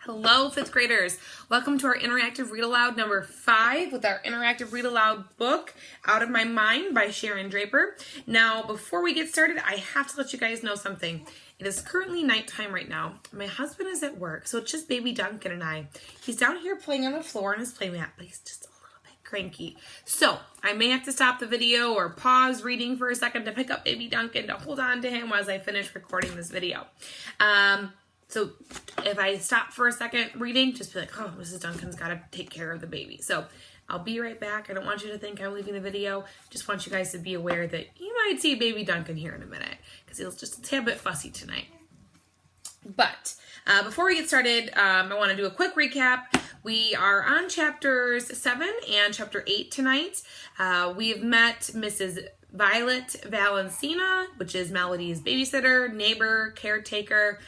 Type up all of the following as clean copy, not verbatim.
Hello, fifth graders. Welcome to our interactive read aloud number 5 with our interactive read aloud book, Out of My Mind by Sharon Draper. Now, before we get started, I have to let you guys know something. It is currently nighttime right now. My husband is at work, so it's just baby Duncan and I. He's down here playing on the floor on his playmat, but he's just a little bit cranky. So I may have to stop the video or pause reading for a second to pick up baby Duncan to hold on to him as I finish recording this video. So if I stop for a second reading, just be like, oh, Mrs. Duncan's got to take care of the baby. So I'll be right back. I don't want you to think I'm leaving the video. Just want you guys to be aware that you might see baby Duncan here in a minute because he's just a tad bit fussy tonight. But before we get started, I want to do a quick recap. We are on chapters 7 and chapter 8 tonight. We have met Mrs. Violet Valencina, which is Melody's babysitter, neighbor, caretaker.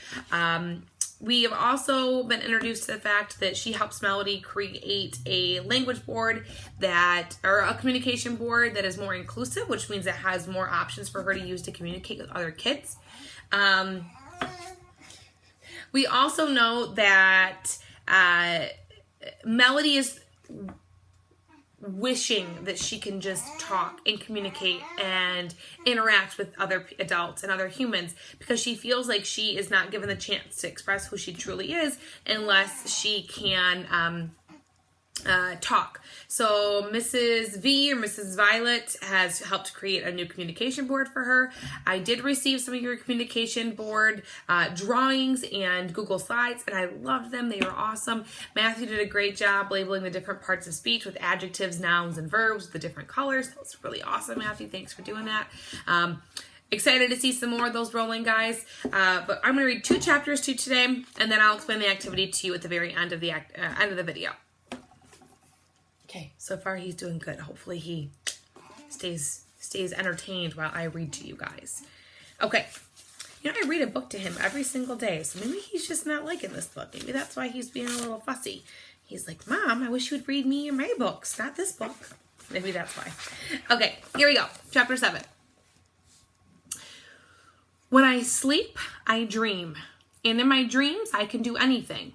We have also been introduced to the fact that she helps Melody create a language board or a communication board that is more inclusive, which means it has more options for her to use to communicate with other kids. We also know that Melody is wishing that she can just talk and communicate and interact with other adults and other humans because she feels like she is not given the chance to express who she truly is unless she can talk. So Mrs. V or Mrs. Violet has helped create a new communication board for her. I did receive some of your communication board drawings and Google Slides, and I loved them. They were awesome. Matthew did a great job labeling the different parts of speech with adjectives, nouns, and verbs with the different colors. That was really awesome, Matthew. Thanks for doing that. Excited to see some more of those rolling, guys. But I'm going to read 2 chapters to today, and then I'll explain the activity to you at the very end of the video. Okay, so far he's doing good. Hopefully he stays entertained while I read to you guys. Okay, I read a book to him every single day, so maybe he's just not liking this book. Maybe that's why he's being a little fussy. He's like, Mom, I wish you would read me my books, not this book. Maybe that's why. Okay, here we go. Chapter 7. When I sleep, I dream. And in my dreams, I can do anything.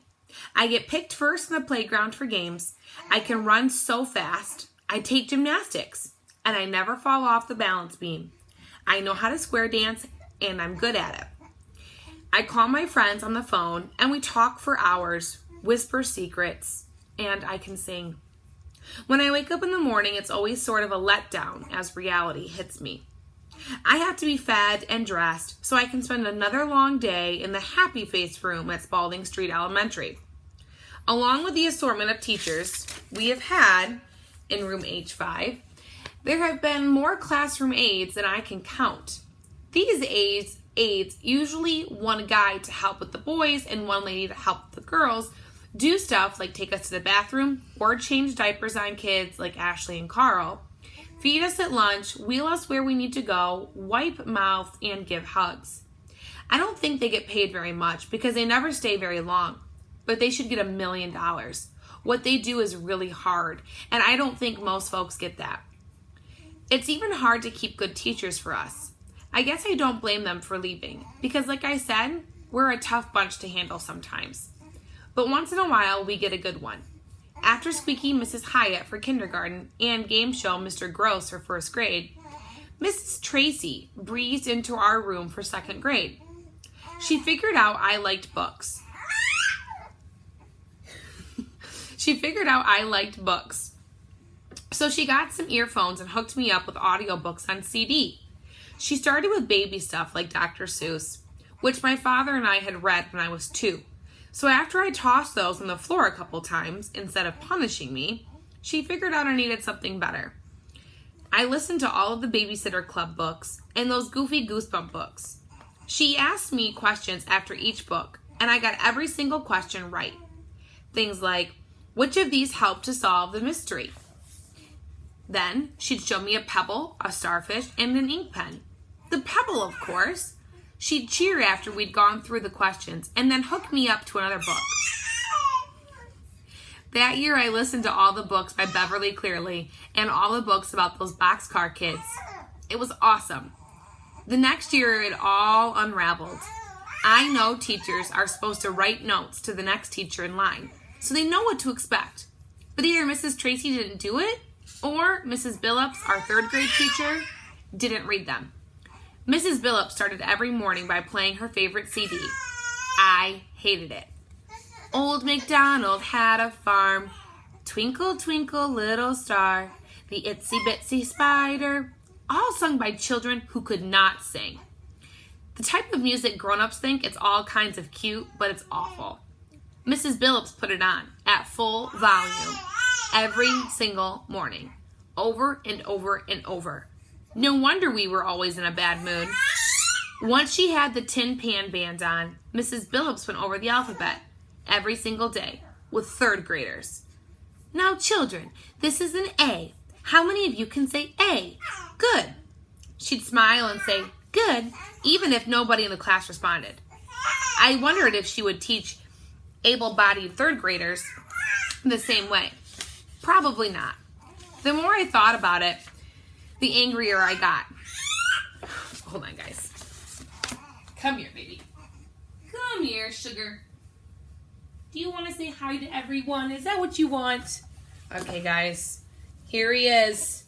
I get picked first in the playground for games. I can run so fast. I take gymnastics, and I never fall off the balance beam. I know how to square dance, and I'm good at it. I call my friends on the phone, and we talk for hours, whisper secrets, and I can sing. When I wake up in the morning, it's always sort of a letdown as reality hits me. I have to be fed and dressed so I can spend another long day in the happy face room at Spalding Street Elementary. Along with the assortment of teachers we have had in room H5, there have been more classroom aides than I can count. These aides, usually one guy to help with the boys and one lady to help the girls, do stuff like take us to the bathroom or change diapers on kids like Ashley and Carl, feed us at lunch, wheel us where we need to go, wipe mouths, and give hugs. I don't think they get paid very much because they never stay very long. But they should get $1 million. What they do is really hard, and I don't think most folks get that. It's even hard to keep good teachers for us. I guess I don't blame them for leaving, because like I said, we're a tough bunch to handle sometimes. But once in a while, we get a good one. After Squeaky Mrs. Hyatt for kindergarten and Game Show Mr. Gross for first grade, Mrs. Tracy breezed into our room for second grade. She figured out I liked books. So she got some earphones and hooked me up with audiobooks on CD. She started with baby stuff like Dr. Seuss, which my father and I had read when I was 2. So after I tossed those on the floor a couple times, instead of punishing me, she figured out I needed something better. I listened to all of the Babysitter Club books and those goofy Goosebump books. She asked me questions after each book, and I got every single question right. Things like, which of these helped to solve the mystery? Then she'd show me a pebble, a starfish, and an ink pen. The pebble, of course. She'd cheer after we'd gone through the questions and then hook me up to another book. That year I listened to all the books by Beverly Cleary and all the books about those boxcar kids. It was awesome. The next year it all unraveled. I know teachers are supposed to write notes to the next teacher in line, so they know what to expect. But either Mrs. Tracy didn't do it, or Mrs. Billups, our third grade teacher, didn't read them. Mrs. Billups started every morning by playing her favorite CD. I hated it. Old MacDonald had a farm. Twinkle, twinkle, little star. The Itsy-Bitsy spider. All sung by children who could not sing. The type of music grown-ups think it's all kinds of cute, but it's awful. Mrs. Billups put it on at full volume every single morning, over and over and over. No wonder we were always in a bad mood. Once she had the Tin Pan Band on, Mrs. Billups went over the alphabet every single day with third graders. Now, children, this is an A. How many of you can say A? Good. She'd smile and say, good, even if nobody in the class responded. I wondered if she would teach able-bodied third graders the same way. Probably not. The more I thought about it, the angrier I got. Hold on, guys. Come here, baby. Come here, sugar. Do you want to say hi to everyone? Is that what you want? Okay, guys. Here he is.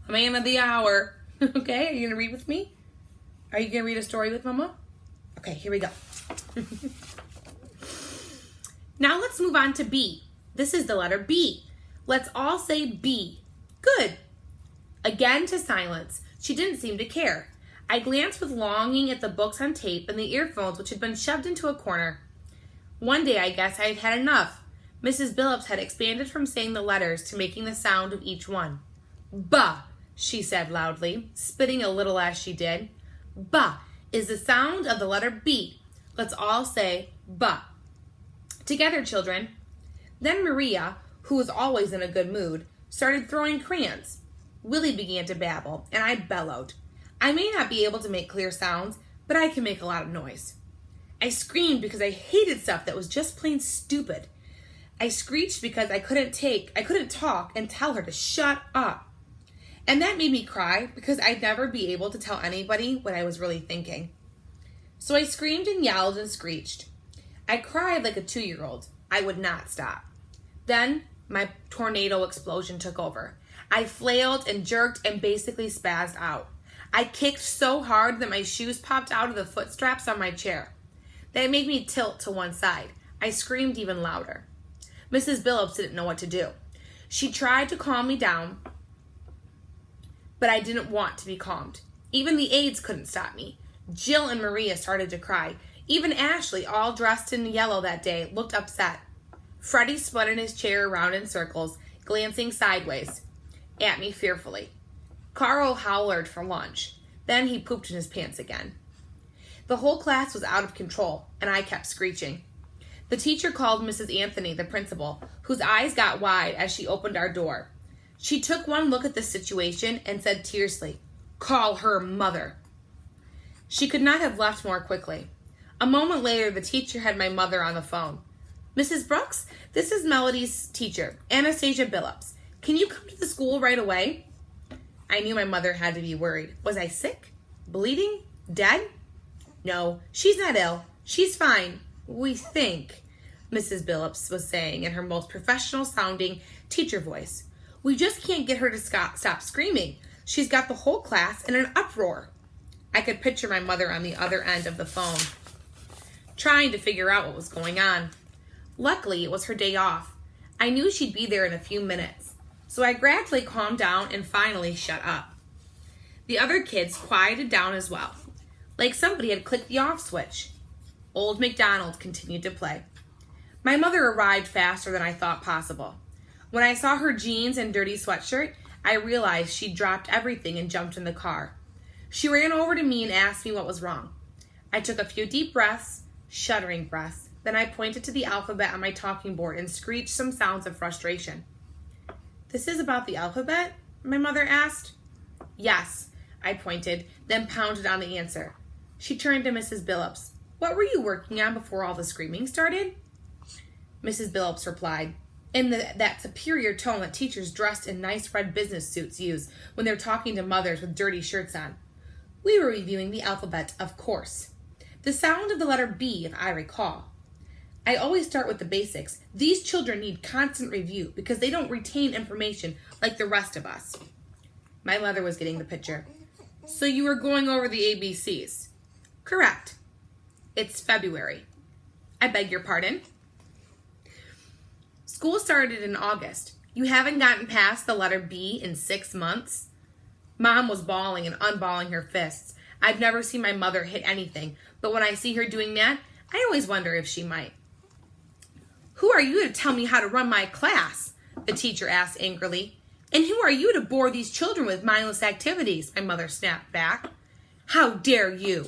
A man of the hour. Okay, are you going to read with me? Are you going to read a story with Mama? Okay, here we go. Now let's move on to B. This is the letter B. Let's all say B. Good. Again to silence. She didn't seem to care. I glanced with longing at the books on tape and the earphones which had been shoved into a corner. One day I guess I had had enough. Mrs. Billups had expanded from saying the letters to making the sound of each one. Bah, she said loudly, spitting a little as she did. Bah is the sound of the letter B. Let's all say bah. Together, children. Then Maria, who was always in a good mood, started throwing crayons. Willie began to babble, and I bellowed. I may not be able to make clear sounds, but I can make a lot of noise. I screamed because I hated stuff that was just plain stupid. I screeched because I couldn't talk and tell her to shut up. And that made me cry because I'd never be able to tell anybody what I was really thinking. So I screamed and yelled and screeched. I cried like a 2-year-old. I would not stop. Then my tornado explosion took over. I flailed and jerked and basically spazzed out. I kicked so hard that my shoes popped out of the foot straps on my chair. That made me tilt to one side. I screamed even louder. Mrs. Billups didn't know what to do. She tried to calm me down, but I didn't want to be calmed. Even the aides couldn't stop me. Jill and Maria started to cry. Even Ashley, all dressed in yellow that day, looked upset. Freddie spun in his chair around in circles, glancing sideways at me fearfully. Carl howled for lunch. Then he pooped in his pants again. The whole class was out of control, and I kept screeching. The teacher called Mrs. Anthony, the principal, whose eyes got wide as she opened our door. She took one look at the situation and said tersely, "Call her mother." She could not have left more quickly. A moment later, the teacher had my mother on the phone. "Mrs. Brooks, this is Melody's teacher, Anastasia Billups. Can you come to the school right away?" I knew my mother had to be worried. Was I sick? Bleeding? Dead? "No, she's not ill. She's fine. We think," Mrs. Billups was saying in her most professional-sounding teacher voice. "We just can't get her to stop screaming. She's got the whole class in an uproar." I could picture my mother on the other end of the phone, trying to figure out what was going on. Luckily, it was her day off. I knew she'd be there in a few minutes, so I gradually calmed down and finally shut up. The other kids quieted down as well, like somebody had clicked the off switch. Old MacDonald continued to play. My mother arrived faster than I thought possible. When I saw her jeans and dirty sweatshirt, I realized she'd dropped everything and jumped in the car. She ran over to me and asked me what was wrong. I took a few deep breaths, shuddering breaths. Then I pointed to the alphabet on my talking board and screeched some sounds of frustration. "This is about the alphabet?" my mother asked. "Yes," I pointed, then pounded on the answer. She turned to Mrs. Billups. "What were you working on before all the screaming started?" Mrs. Billups replied, in that superior tone that teachers dressed in nice red business suits use when they're talking to mothers with dirty shirts on. "We were reviewing the alphabet, of course. The sound of the letter B, if I recall. I always start with the basics. These children need constant review because they don't retain information like the rest of us. My mother was getting the picture. So you were going over the ABCs? Correct. It's February. I beg your pardon? School started in August. You haven't gotten past the letter B in 6 months? Mom was bawling and unballing her fists. I've never seen my mother hit anything, but when I see her doing that, I always wonder if she might. Who are you to tell me how to run my class? The teacher asked angrily. And who are you to bore these children with mindless activities? My mother snapped back. How dare you?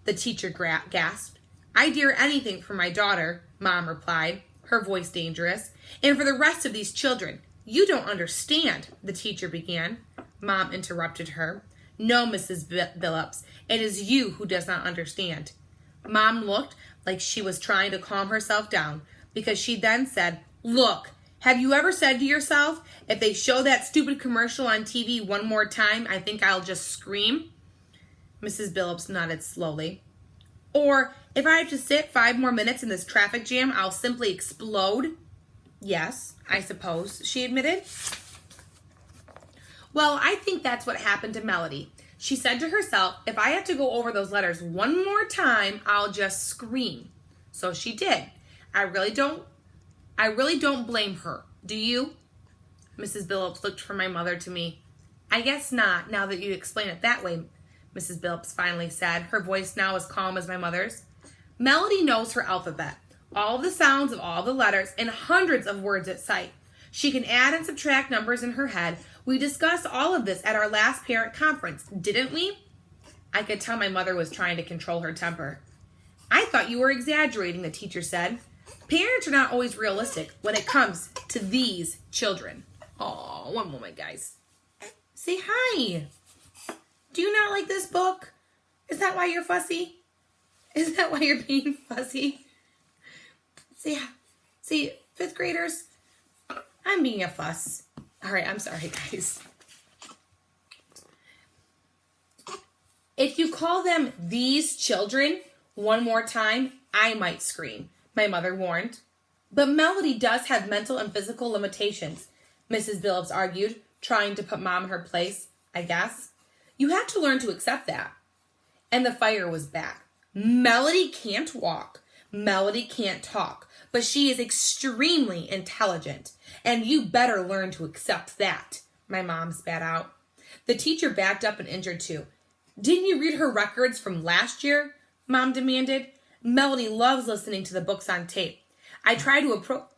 The teacher gasped. I dare anything for my daughter, Mom replied, her voice dangerous. And for the rest of these children. You don't understand, the teacher began. Mom interrupted her. No, Mrs. Billups, it is you who does not understand. Mom looked like she was trying to calm herself down because she then said, Look, have you ever said to yourself, if they show that stupid commercial on TV one more time, I think I'll just scream? Mrs. Billups nodded slowly. Or, if I have to sit 5 more minutes in this traffic jam, I'll simply explode? Yes, I suppose, she admitted. Well, I think that's what happened to Melody. She said to herself, if I have to go over those letters one more time, I'll just scream. So she did. I really don't blame her. Do you? Mrs. Billups looked from my mother to me. I guess not, now that you explain it that way, Mrs. Billups finally said, her voice now as calm as my mother's. Melody knows her alphabet, all the sounds of all the letters, and hundreds of words at sight. She can add and subtract numbers in her head. We discussed all of this at our last parent conference, didn't we? I could tell my mother was trying to control her temper. I thought you were exaggerating, the teacher said. Parents are not always realistic when it comes to these children. Oh, one moment, guys. Say hi. Do you not like this book? Is that why you're fussy? Is that why you're being fussy? See, 5th graders, I'm being a fuss. All right, I'm sorry, guys. If you call them these children one more time, I might scream, my mother warned. But Melody does have mental and physical limitations, Mrs. Billups argued, trying to put Mom in her place, I guess. You have to learn to accept that. And the fire was back. Melody can't walk. Melody can't talk. But she is extremely intelligent. And you better learn to accept that, my mom spat out. The teacher backed up an inch or two. Didn't you read her records from last year? Mom demanded. Melody loves listening to the books on tape. I try to approach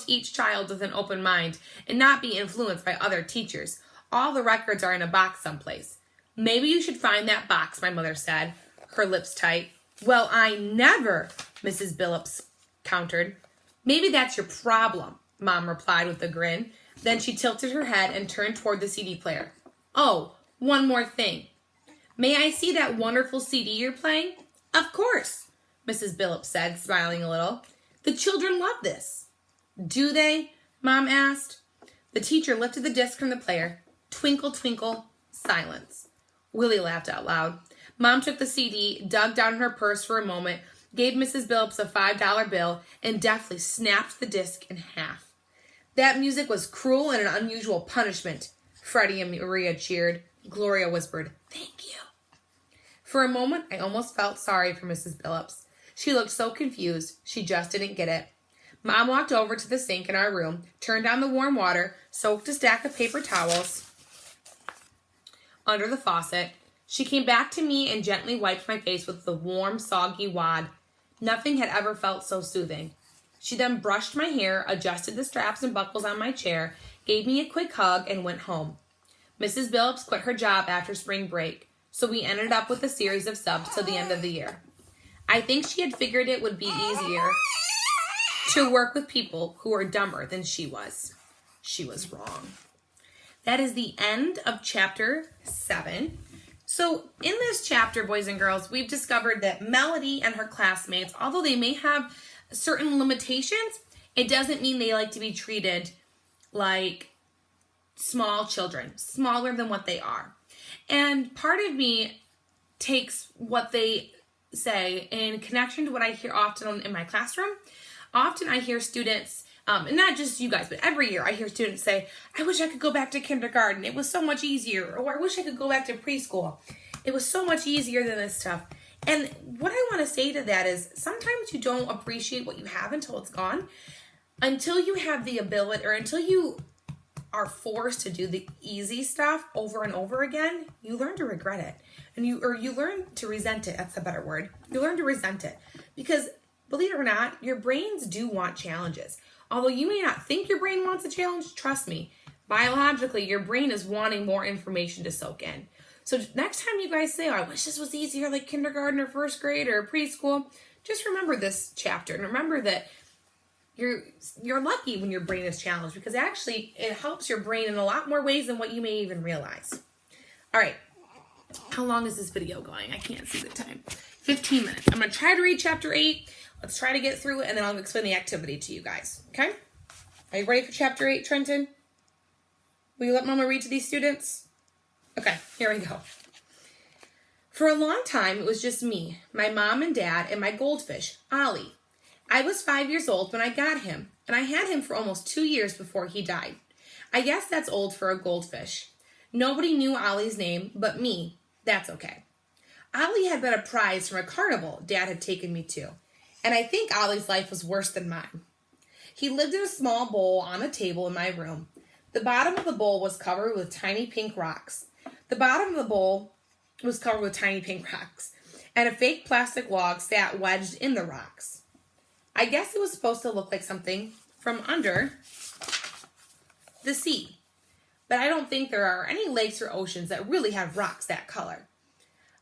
each child with an open mind and not be influenced by other teachers. All the records are in a box someplace. Maybe you should find that box, my mother said, her lips tight. Well, I never, Mrs. Billups countered. Maybe that's your problem, Mom replied with a grin. Then she tilted her head and turned toward the CD player. Oh, one more thing. May I see that wonderful CD you're playing? Of course, Mrs. Billups said, smiling a little. The children love this. Do they? Mom asked. The teacher lifted the disc from the player. Twinkle, twinkle, silence. Willie laughed out loud. Mom took the CD, dug down in her purse for a moment, gave Mrs. Billups a $5 bill, and deftly snapped the disc in half. That music was cruel and an unusual punishment, Freddie and Maria cheered. Gloria whispered, Thank you. For a moment, I almost felt sorry for Mrs. Billups. She looked so confused, she just didn't get it. Mom walked over to the sink in our room, turned on the warm water, soaked a stack of paper towels under the faucet. She came back to me and gently wiped my face with the warm, soggy wad. Nothing had ever felt so soothing. She then brushed my hair, adjusted the straps and buckles on my chair, gave me a quick hug, and went home. Mrs. Billups quit her job after spring break, so we ended up with a series of subs till the end of the year. I think she had figured it would be easier to work with people who were dumber than she was. She was wrong. That is the end of chapter 7. So in this chapter, boys and girls, we've discovered that Melody and her classmates, although they may have certain limitations, it doesn't mean they like to be treated like small children, smaller than what they are. And part of me takes what they say in connection to what I hear often in my classroom. Often I hear students, and not just you guys, but every year I hear students say, I wish I could go back to kindergarten. It was so much easier. Or I wish I could go back to preschool. It was so much easier than this stuff. And what I want to say to that is sometimes you don't appreciate what you have until it's gone. Until you have the ability, or until you are forced to do the easy stuff over and over again, you learn to regret it. And you learn to resent it. That's a better word. You learn to resent it. Because believe it or not, your brains do want challenges. Although you may not think your brain wants a challenge, trust me, biologically, your brain is wanting more information to soak in. So next time you guys say, oh, I wish this was easier, like kindergarten or first grade or preschool, just remember this chapter and remember that you're lucky when your brain is challenged, because actually it helps your brain in a lot more ways than what you may even realize. All right. How long is this video going? I can't see the time. 15 minutes. I'm going to try to read chapter 8. Let's try to get through it, and then I'll explain the activity to you guys. Okay? Are you ready for chapter 8, Trenton? Will you let Mama read to these students? Okay, here we go. For a long time, it was just me, my mom and dad, and my goldfish, Ollie. I was 5 years old when I got him, and I had him for almost 2 years before he died. I guess that's old for a goldfish. Nobody knew Ollie's name but me. That's okay. Ollie had been a prize from a carnival Dad had taken me to, and I think Ollie's life was worse than mine. He lived in a small bowl on a table in my room. The bottom of the bowl was covered with tiny pink rocks. And a fake plastic log sat wedged in the rocks. I guess it was supposed to look like something from under the sea. But I don't think there are any lakes or oceans that really have rocks that color.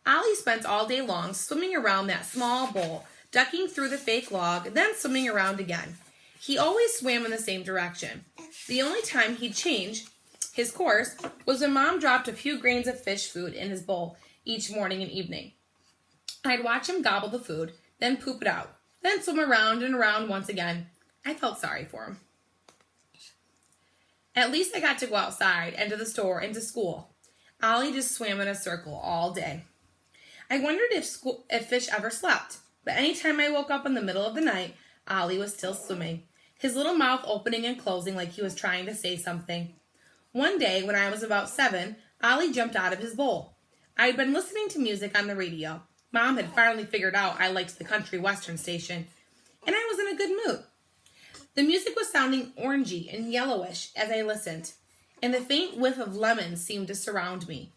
Ollie spent all day long swimming around that small bowl, ducking through the fake log, then swimming around again. He always swam in the same direction. The only time he'd change his course was when Mom dropped a few grains of fish food in his bowl each morning and evening. I'd watch him gobble the food, then poop it out, then swim around and around once again. I felt sorry for him. At least I got to go outside and to the store and to school. Ollie just swam in a circle all day. I wondered if fish ever slept, but anytime I woke up in the middle of the night, Ollie was still swimming, his little mouth opening and closing like he was trying to say something. One day, when I was about 7, Ollie jumped out of his bowl. I had been listening to music on the radio. Mom had finally figured out I liked the country western station, and I was in a good mood. The music was sounding orangey and yellowish as I listened, and the faint whiff of lemon seemed to surround me.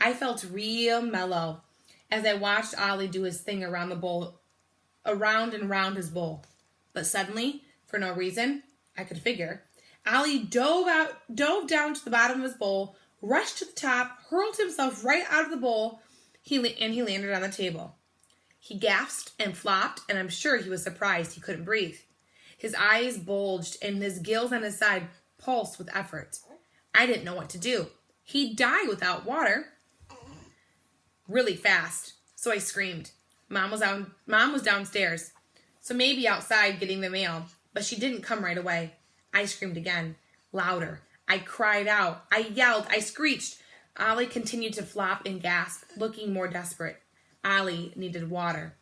I felt real mellow as I watched Ollie do his thing around the bowl, around and around his bowl. But suddenly, for no reason I could figure, Ollie dove down to the bottom of his bowl, rushed to the top, hurled himself right out of the bowl, and he landed on the table. He gasped and flopped, and I'm sure he was surprised he couldn't breathe. His eyes bulged, and his gills on his side pulsed with effort. I didn't know what to do. He'd die without water. Really fast, so I screamed. Mom was downstairs, so maybe outside getting the mail, but she didn't come right away. I screamed again, louder. I cried out. I yelled. I screeched. Ollie continued to flop and gasp, looking more desperate. Ollie needed water.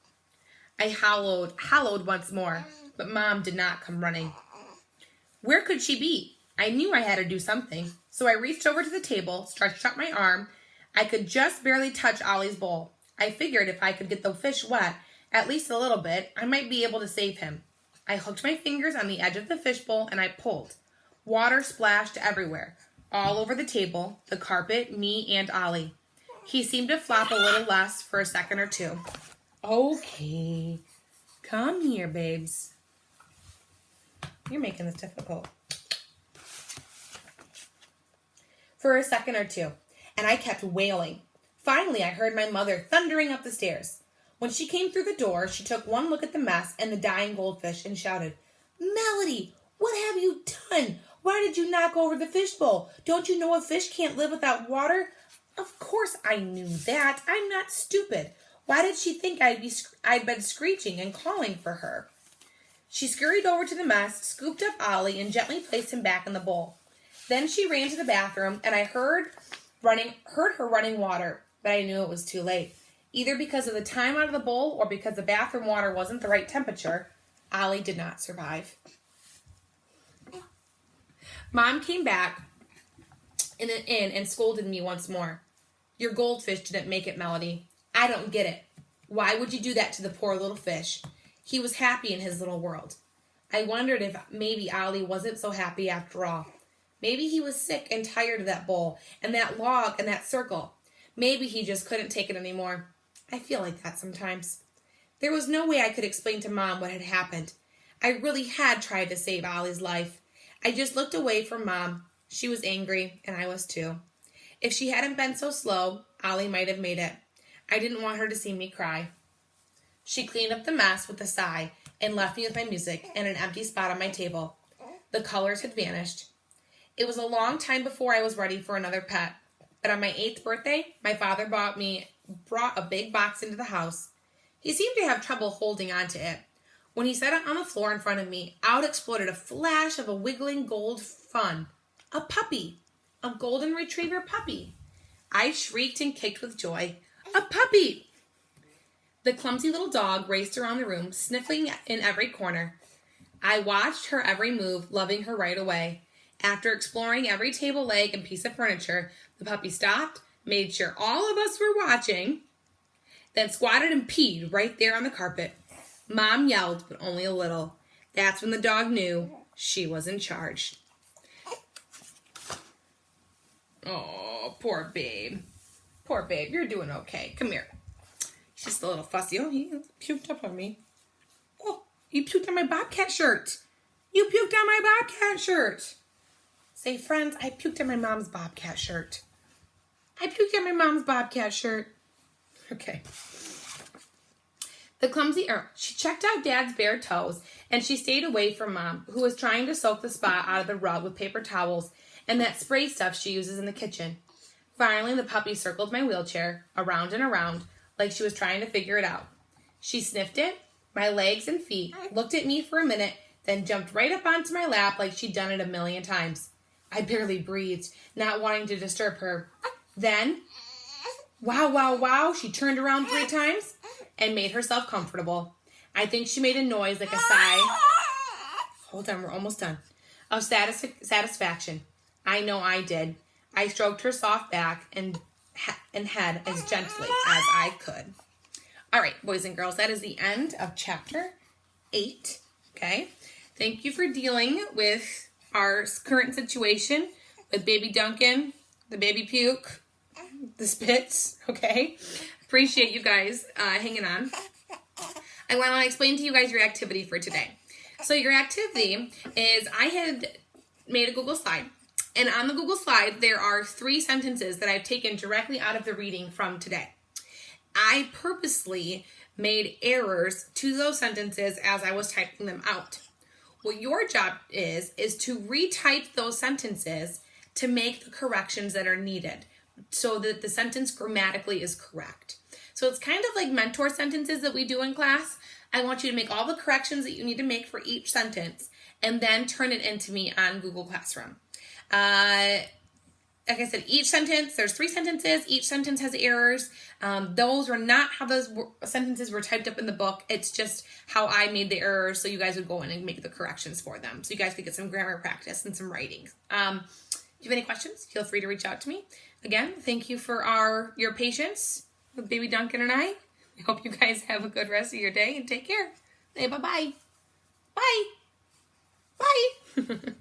I howled once more, but Mom did not come running. Where could she be? I knew I had to do something, so I reached over to the table, stretched out my arm. I could just barely touch Ollie's bowl. I figured if I could get the fish wet, at least a little bit, I might be able to save him. I hooked my fingers on the edge of the fishbowl and I pulled. Water splashed everywhere, all over the table, the carpet, me, and Ollie. He seemed to flop a little less for a second or two. Okay, come here, babes. You're making this difficult. For a second or two, and I kept wailing. Finally, I heard my mother thundering up the stairs. When she came through the door, she took one look at the mess and the dying goldfish and shouted, Melody, what have you done? Why did you knock over the fishbowl? Don't you know a fish can't live without water? Of course I knew that. I'm not stupid. Why did she think I'd been screeching and calling for her? She scurried over to the mess, scooped up Ollie, and gently placed him back in the bowl. Then she ran to the bathroom, and I heard her running water, but I knew it was too late. Either because of the time out of the bowl or because the bathroom water wasn't the right temperature, Ollie did not survive. Mom came back in and scolded me once more. Your goldfish didn't make it, Melody. I don't get it. Why would you do that to the poor little fish? He was happy in his little world. I wondered if maybe Ollie wasn't so happy after all. Maybe he was sick and tired of that bowl and that log and that circle. Maybe he just couldn't take it anymore. I feel like that sometimes. There was no way I could explain to Mom what had happened. I really had tried to save Ollie's life. I just looked away from Mom. She was angry, and I was too. If she hadn't been so slow, Ollie might have made it. I didn't want her to see me cry. She cleaned up the mess with a sigh and left me with my music and an empty spot on my table. The colors had vanished. It was a long time before I was ready for another pet, but on my 8th birthday, my father brought a big box into the house. He seemed to have trouble holding on to it. When he set it on the floor in front of me, out exploded a flash of a wiggling gold fun. A puppy. A golden retriever puppy. I shrieked and kicked with joy. A puppy! The clumsy little dog raced around the room, sniffing in every corner. I watched her every move, loving her right away. After exploring every table leg and piece of furniture, the puppy stopped, made sure all of us were watching, then squatted and peed right there on the carpet. Mom yelled, but only a little. That's when the dog knew she was in charge. Oh, poor babe. Poor babe, you're doing okay. Come here. He's just a little fussy. Oh, he puked up on me. Oh, you puked on my Bobcat shirt. You puked on my Bobcat shirt. Say, friends, I puked on my mom's Bobcat shirt. I puked on my mom's Bobcat shirt. Okay. The clumsy she checked out Dad's bare toes, and she stayed away from Mom, who was trying to soak the spot out of the rug with paper towels and that spray stuff she uses in the kitchen. Finally, the puppy circled my wheelchair, around and around, like she was trying to figure it out. She sniffed it, my legs and feet, looked at me for a minute, then jumped right up onto my lap like she'd done it a million times. I barely breathed, not wanting to disturb her. Then, wow, wow, wow, she turned around 3 times and made herself comfortable. I think she made a noise like a sigh. Hold on, we're almost done. Of satisfaction. I know I did. I stroked her soft back and head as gently as I could. All right, boys and girls, that is the end of chapter 8. Okay. Thank you for dealing with our current situation with baby Duncan, the baby puke, the spits. Okay. Appreciate you guys hanging on. I want to explain to you guys your activity for today. So your activity is I had made a Google slide. And on the Google slide, there are 3 sentences that I've taken directly out of the reading from today. I purposely made errors to those sentences as I was typing them out. What your job is to retype those sentences to make the corrections that are needed so that the sentence grammatically is correct. So it's kind of like mentor sentences that we do in class. I want you to make all the corrections that you need to make for each sentence and then turn it into me on Google Classroom. Like I said, each sentence, there's 3 sentences. Each sentence has errors. Those were not how those sentences were typed up in the book. It's just how I made the errors so you guys would go in and make the corrections for them. So you guys could get some grammar practice and some writing. If you have any questions, feel free to reach out to me. Again, thank you for your patience with baby Duncan and I. I hope you guys have a good rest of your day and take care. Say bye-bye. Bye. Bye.